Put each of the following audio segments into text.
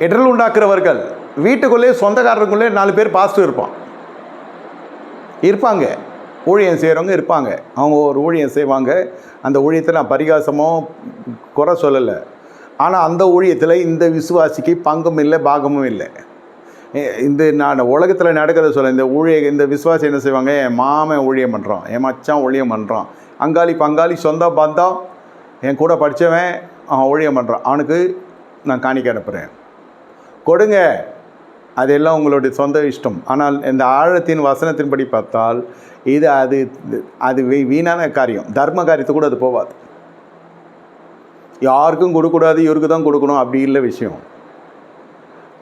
இடரல் உண்டாக்குறவர்கள். வீட்டுக்குள்ளே சொந்தக்காரருக்குள்ளே 4 பேர் பாஸ்டர் இருப்பாங்க, ஊழியம் செய்கிறவங்க இருப்பாங்க. அவங்க ஒரு ஊழியம் செய்வாங்க. அந்த ஊழியத்தில் நான் பரிகாசமோ குறை சொல்லலை. ஆனால் அந்த ஊழியத்தில் இந்த விசுவாசிக்கு பங்கும் இல்லை, பாகமும் இல்லை. இந்த நான் உலகத்தில் நடக்கிறத சொல்ல, இந்த விசுவாசி என்ன செய்வாங்க, என் மாமன் ஊழியம் பண்ணுறான், என் மச்சான் ஊழியம் பண்ணுறான், அங்காளி பங்காளி சொந்த பந்தம் என் கூட படித்தவன் அவன் ஊழியம் பண்ணுறான், அவனுக்கு நான் காணிக்க அனுப்புகிறேன், கொடுங்க. அதெல்லாம் உங்களுடைய சொந்த இஷ்டம். ஆனால் இந்த ஆழத்தின் வசனத்தின்படி பார்த்தால் இது அது வீணான காரியம். தர்ம காரியத்தை கூட அது போகாது. யாருக்கும் கொடுக்கூடாது, இவருக்கு தான் கொடுக்கணும், அப்படி இல்லை விஷயம்.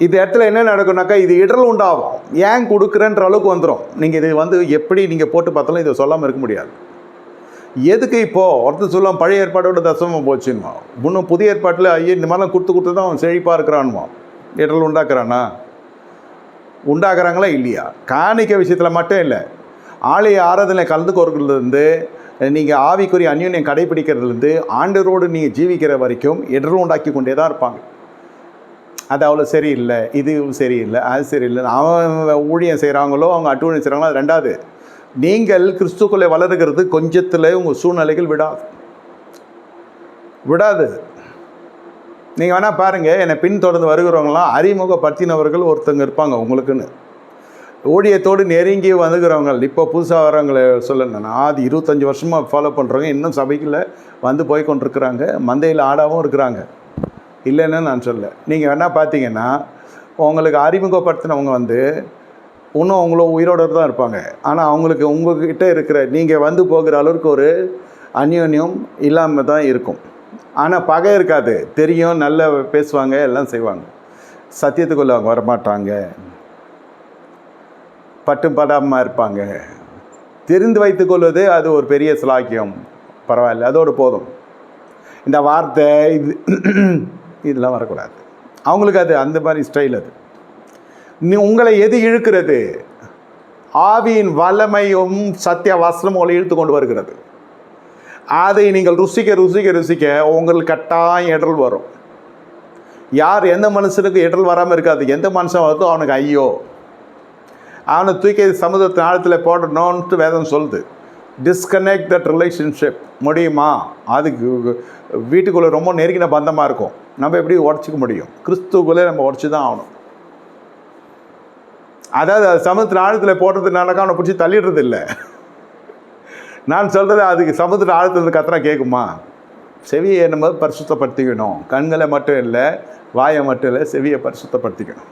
இந்த இடத்துல என்ன நடக்கும்னாக்கா, இது இடரல் உண்டாகும். ஏன் கொடுக்குறேன்ற அளவுக்கு வந்துடும். நீங்கள் இது எப்படி நீங்கள் போட்டு பார்த்தாலும் இதை சொல்லாமல் இருக்க முடியாது. எதுக்கு இப்போது ஒருத்தர் சொல்லலாம் பழைய ஏற்பாடோட தசமமாக போச்சுன்னுமா, இன்னும் புதிய ஏற்பாட்டில் ஐயோ இந்த மாதிரிலாம் கொடுத்து தான் அவன் செழிப்பாக இருக்கிறான்மா. இடரல் உண்டாக்குறானா? உண்டாக்குறாங்களா இல்லையா? காணிக்க விஷயத்தில் மட்டும் இல்லை, ஆலய ஆராதனை கலந்து கொள்கிறதுலேருந்து நீங்கள் ஆவிக்குரிய அந்யோன்யம் கடைபிடிக்கிறதுலேருந்து ஆண்டவரோடு நீங்கள் ஜீவிக்கிற வரைக்கும் இடரல் உண்டாக்கி கொண்டே தான் இருப்பாங்க. அது அவ்வளோ சரியில்லை, இது சரியில்லை, அது சரியில்லை. அவன் ஊழியம் செய்கிறாங்களோ அவங்க அட்டூழியம் செய்கிறாங்களோ அது ரெண்டாவது. நீங்கள் கிறிஸ்துக்குள்ளே வளருகிறது கொஞ்சத்தில் உங்கள் சூழ்நிலைகள் விடாது. நீங்கள் வேணால் பாருங்கள், என்னை பின்தொடர்ந்து வருகிறவங்களாம் அறிமுகப்படுத்தினவர்கள் ஒருத்தங்க இருப்பாங்க உங்களுக்குன்னு. ஊழியத்தோடு நெருங்கி வந்துக்கிறவங்க, இப்போ புதுசாக வரவங்களை சொல்லணுன்னா அது 25 வருஷமாக ஃபாலோ பண்ணுறவங்க இன்னும் சபைக்குள்ளே வந்து போய் கொண்டிருக்கிறாங்க, மந்தையில் ஆடாகவும் இருக்கிறாங்க. இல்லைன்னு நான் சொல்ல. நீங்கள் வேணால் பார்த்தீங்கன்னா உங்களுக்கு அறிமுகப்படுத்தினவங்க இன்னும் அவங்கள உயிரோடு தான் இருப்பாங்க. ஆனால் அவங்களுக்கு உங்கள்கிட்ட இருக்கிற நீங்கள் வந்து போகிற அளவுக்கு ஒரு அந்யோன்யம் இல்லாமல் தான் இருக்கும். ஆனால் பகை இருக்காது, தெரியும், நல்லா பேசுவாங்க, எல்லாம் செய்வாங்க. சத்தியத்துக்குள்ளே அவங்க வரமாட்டாங்க, பட்டும் படாமல் இருப்பாங்க. தெரிந்து வைத்துக்கொள்வது அது ஒரு பெரிய சிலாக்கியம். பரவாயில்ல, அதோடு போதும். இந்த வார்த்தை இதெல்லாம் வரக்கூடாது அவங்களுக்கு. அது அந்த மாதிரி ஸ்டைல். அது உங்களை எது இழுக்கிறது? ஆவியின் வல்லமையும் சத்திய வசனமும் உங்களை இழுத்து கொண்டு வருகிறது. அதை நீங்கள் ருசிக்க உங்களுக்கு கட்டாயம் இடரல் வரும். எந்த மனுஷனுக்கு இடரல் வராமல் இருக்காது. எந்த மனுஷன் வருதோ அவனுக்கு ஐயோ, அவனை தூக்கி சமுதிரத்தின் ஆழத்தில் போடணும்னு வேதம் சொல்லுது. Disconnect that relationship. முடியுமா? அதுக்கு வீட்டுக்குள்ளே ரொம்ப நெருங்கின பந்தமாக இருக்கும், நம்ம எப்படி உடச்சிக்க முடியும்? கிறிஸ்துக்குள்ளே நம்ம உடச்சி தான் ஆகணும். அதாவது அது சமுத்திர ஆழத்தில் போடுறதுனாலக்கா அவனை பிடிச்சி தள்ளிடுறது இல்லை. நான் சொல்கிறது அதுக்கு சமுத்திர ஆழத்தில் கத்துனா கேட்குமா? செவியை நம்ம பரிசுத்தப்படுத்திக்கணும். கண்களை மட்டும் இல்லை, வாயை மட்டும் இல்லை, செவியை பரிசுத்தப்படுத்திக்கணும்.